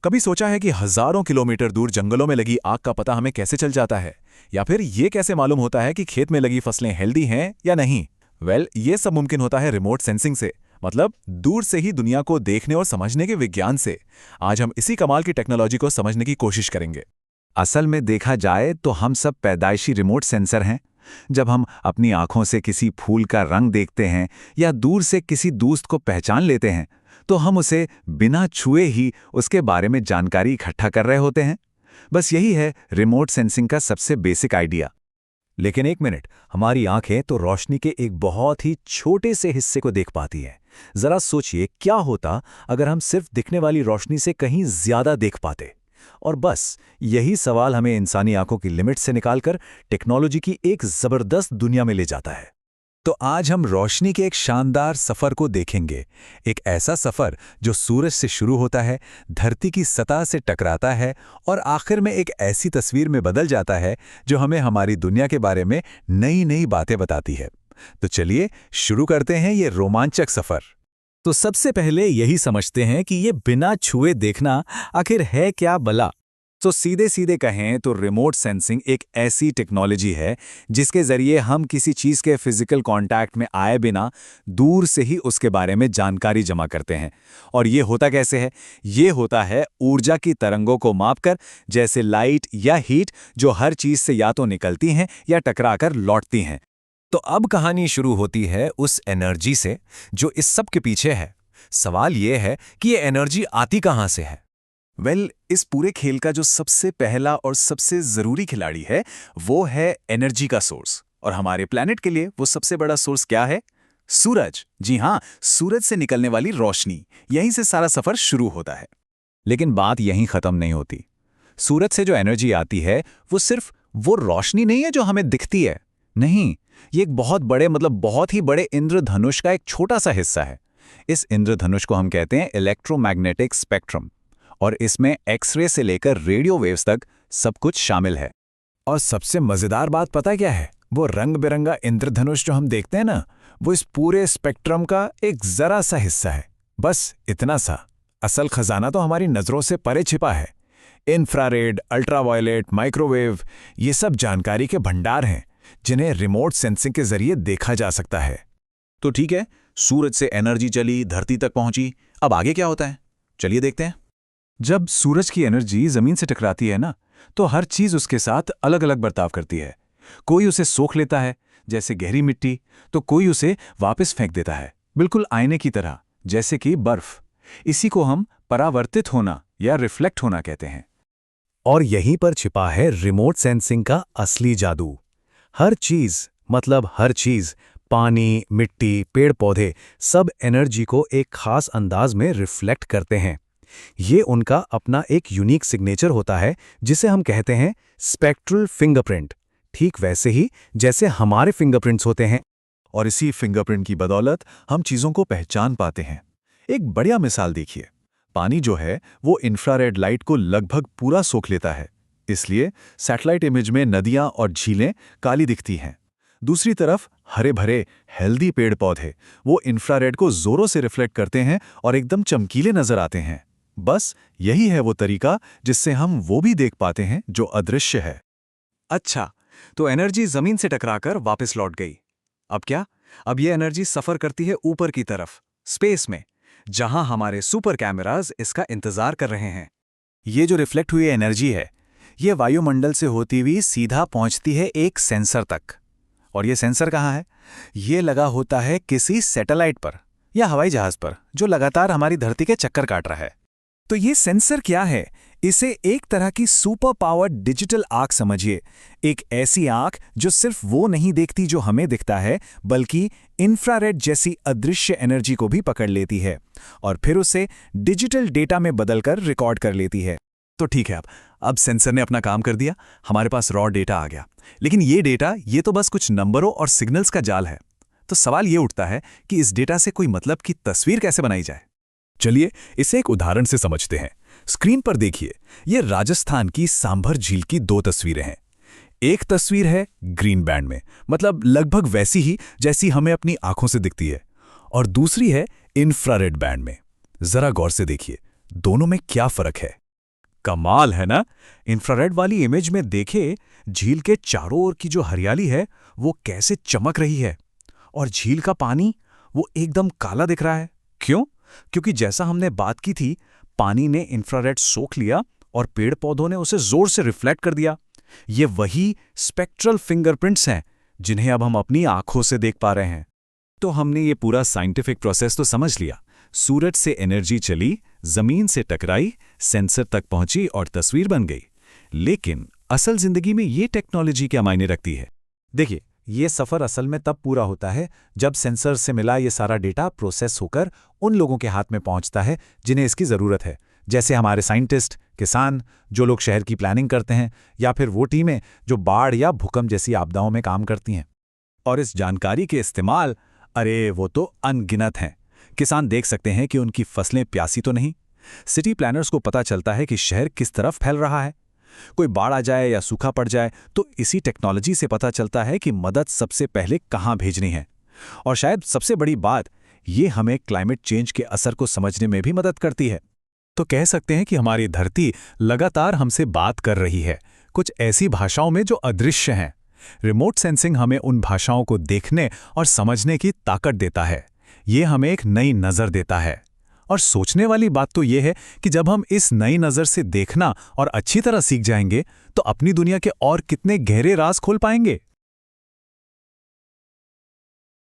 कभी सोचा है कि हजारों किलोमीटर दूर जंगलों में लगी आग का पता हमें कैसे चल जाता है? या फिर ये कैसे मालूम होता है कि खेत में लगी फसलें हेल्दी हैं या नहीं? ये सब मुमकिन होता है रिमोट सेंसिंग से, मतलब दूर से ही दुनिया को देखने और समझने के विज्ञान से। आज हम इसी कमाल की टेक्नोलॉजी को समझने की कोशिश करेंगे। असल में देखा जाए तो हम सब पैदाइशी रिमोट सेंसर हैं। जब हम अपनी आंखों से किसी फूल का रंग देखते हैं या दूर से किसी दोस्त को पहचान लेते हैं, तो हम उसे बिना छुए ही उसके बारे में जानकारी इकट्ठा कर रहे होते हैं। बस यही है रिमोट सेंसिंग का सबसे बेसिक आइडिया। लेकिन एक मिनट, हमारी आंखें तो रोशनी के एक बहुत ही छोटे से हिस्से को देख पाती हैं। जरा सोचिए क्या होता अगर हम सिर्फ दिखने वाली रोशनी से कहीं ज्यादा देख पाते। और बस यही सवाल हमें इंसानी आंखों की लिमिट से निकालकर टेक्नोलॉजी की एक जबरदस्त दुनिया में ले जाता है। तो आज हम रोशनी के एक शानदार सफर को देखेंगे। एक ऐसा सफर जो सूरज से शुरू होता है, धरती की सतह से टकराता है और आखिर में एक ऐसी तस्वीर में बदल जाता है जो हमें हमारी दुनिया के बारे में नई नई बातें बताती है। तो चलिए शुरू करते हैं ये रोमांचक सफर। तो सबसे पहले यही समझते हैं कि ये बिना छुए देखना आखिर है क्या भला। तो सीधे सीधे कहें तो रिमोट सेंसिंग एक ऐसी टेक्नोलॉजी है जिसके जरिए हम किसी चीज़ के फिजिकल कांटेक्ट में आए बिना दूर से ही उसके बारे में जानकारी जमा करते हैं। और ये होता कैसे है? ये होता है ऊर्जा की तरंगों को मापकर, जैसे लाइट या हीट, जो हर चीज़ से या तो निकलती हैं या टकराकर लौटती हैं। तो अब कहानी शुरू होती है उस एनर्जी से जो इस सब के पीछे है। सवाल ये है कि ये एनर्जी आती कहाँ से है? इस पूरे खेल का जो सबसे पहला और सबसे जरूरी खिलाड़ी है वो है एनर्जी का सोर्स। और हमारे प्लैनेट के लिए वो सबसे बड़ा सोर्स क्या है? सूरज। जी हाँ, सूरज से निकलने वाली रोशनी। यहीं से सारा सफर शुरू होता है। लेकिन बात यहीं खत्म नहीं होती। सूरज से जो एनर्जी आती है वो सिर्फ वो रोशनी नहीं है जो हमें दिखती है। नहीं, ये एक बहुत ही बड़े इंद्रधनुष का एक छोटा सा हिस्सा है। इस इंद्रधनुष को हम कहते हैं इलेक्ट्रोमैग्नेटिक स्पेक्ट्रम, और इसमें एक्सरे से लेकर रेडियो वेव्स तक सब कुछ शामिल है। और सबसे मजेदार बात पता क्या है? वो रंग बिरंगा इंद्रधनुष जो हम देखते हैं ना, वो इस पूरे स्पेक्ट्रम का एक जरा सा हिस्सा है। बस इतना सा। असल खजाना तो हमारी नजरों से परे छिपा है। इंफ्रारेड, अल्ट्रावायलेट, माइक्रोवेव, ये सब जानकारी के भंडार हैं जिन्हें रिमोट सेंसिंग के जरिए देखा जा सकता है। तो ठीक है, सूरज से एनर्जी चली, धरती तक पहुंची। अब आगे क्या होता है? चलिए देखते हैं। जब सूरज की एनर्जी जमीन से टकराती है ना, तो हर चीज उसके साथ अलग अलग बर्ताव करती है। कोई उसे सोख लेता है, जैसे गहरी मिट्टी, तो कोई उसे वापस फेंक देता है, बिल्कुल आईने की तरह, जैसे कि बर्फ। इसी को हम परावर्तित होना या रिफ्लेक्ट होना कहते हैं। और यहीं पर छिपा है रिमोट सेंसिंग का असली जादू। हर चीज, पानी, मिट्टी, पेड़ पौधे, सब एनर्जी को एक खास अंदाज में रिफ्लेक्ट करते हैं। ये उनका अपना एक यूनिक सिग्नेचर होता है जिसे हम कहते हैं स्पेक्ट्रल फिंगरप्रिंट। ठीक वैसे ही जैसे हमारे फिंगरप्रिंट्स होते हैं। और इसी फिंगरप्रिंट की बदौलत हम चीजों को पहचान पाते हैं। एक बढ़िया मिसाल देखिए। पानी जो है वो इंफ्रारेड लाइट को लगभग पूरा सोख लेता है, इसलिए सैटेलाइट इमेज में नदियां और झीलें काली दिखती हैं। दूसरी तरफ हरे भरे हेल्दी पेड़ पौधे वो इंफ्रारेड को जोरों से रिफ्लेक्ट करते हैं और एकदम चमकीले नजर आते हैं। बस यही है वो तरीका जिससे हम वो भी देख पाते हैं जो अदृश्य है। अच्छा, तो एनर्जी जमीन से टकराकर वापस लौट गई। अब क्या? अब ये एनर्जी सफर करती है ऊपर की तरफ, स्पेस में, जहां हमारे सुपर कैमरास इसका इंतजार कर रहे हैं। ये जो रिफ्लेक्ट हुई एनर्जी है, ये वायुमंडल से होती हुई सीधा पहुंचती है एक सेंसर तक। और ये सेंसर कहाँ है? ये लगा होता है किसी सैटेलाइट पर या हवाई जहाज पर जो लगातार हमारी धरती के चक्कर काट रहा है। तो ये सेंसर क्या है? इसे एक तरह की सुपर पावर्ड डिजिटल आंख समझिए। एक ऐसी आंख जो सिर्फ वो नहीं देखती जो हमें दिखता है, बल्कि इंफ्रारेड जैसी अदृश्य एनर्जी को भी पकड़ लेती है और फिर उसे डिजिटल डेटा में बदलकर रिकॉर्ड कर लेती है। तो ठीक है, अब सेंसर ने अपना काम कर दिया, हमारे पास रॉ डेटा आ गया। लेकिन ये डेटा ये तो बस कुछ नंबरों और सिग्नल्स का जाल है। तो सवाल ये उठता है कि इस डेटा से कोई मतलब की तस्वीर कैसे बनाई जाए। चलिए इसे एक उदाहरण से समझते हैं। स्क्रीन पर देखिए, ये राजस्थान की सांभर झील की दो तस्वीरें हैं। एक तस्वीर है ग्रीन बैंड में, मतलब लगभग वैसी ही जैसी हमें अपनी आंखों से दिखती है, और दूसरी है इंफ्रारेड बैंड में। जरा गौर से देखिए, दोनों में क्या फर्क है। कमाल है ना। इंफ्रारेड वाली इमेज में देखे, झील के चारों ओर की जो हरियाली है वो कैसे चमक रही है, और झील का पानी वो एकदम काला दिख रहा है। क्यों? क्योंकि जैसा हमने बात की थी, पानी ने इंफ्रारेड सोख लिया और पेड़ पौधों ने उसे जोर से रिफ्लेक्ट कर दिया। ये वही स्पेक्ट्रल फिंगरप्रिंट्स हैं जिन्हें अब हम अपनी आंखों से देख पा रहे हैं। तो हमने ये पूरा साइंटिफिक प्रोसेस तो समझ लिया। सूरज से एनर्जी चली, जमीन से टकराई, सेंसर तक पहुंची और तस्वीर बन गई। लेकिन असल जिंदगी में ये टेक्नोलॉजी क्या मायने रखती है? देखिए, ये सफ़र असल में तब पूरा होता है जब सेंसर से मिला ये सारा डेटा प्रोसेस होकर उन लोगों के हाथ में पहुंचता है जिन्हें इसकी ज़रूरत है, जैसे हमारे साइंटिस्ट, किसान, जो लोग शहर की प्लानिंग करते हैं, या फिर वो टीमें जो बाढ़ या भूकंप जैसी आपदाओं में काम करती हैं। और इस जानकारी के इस्तेमाल, अरे वो तो अनगिनत हैं। किसान देख सकते हैं कि उनकी फसलें प्यासी तो नहीं। सिटी प्लानर्स को पता चलता है कि शहर किस तरफ फैल रहा है। कोई बाढ़ आ जाए या सूखा पड़ जाए तो इसी टेक्नोलॉजी से पता चलता है कि मदद सबसे पहले कहाँ भेजनी है। और शायद सबसे बड़ी बात, ये हमें क्लाइमेट चेंज के असर को समझने में भी मदद करती है। तो कह सकते हैं कि हमारी धरती लगातार हमसे बात कर रही है, कुछ ऐसी भाषाओं में जो अदृश्य हैं। रिमोट सेंसिंग हमें उन भाषाओं को देखने और समझने की ताकत देता है। ये हमें एक नई नज़र देता है। और सोचने वाली बात तो ये है कि जब हम इस नई नज़र से देखना और अच्छी तरह सीख जाएंगे तो अपनी दुनिया के और कितने गहरे राज खोल पाएंगे।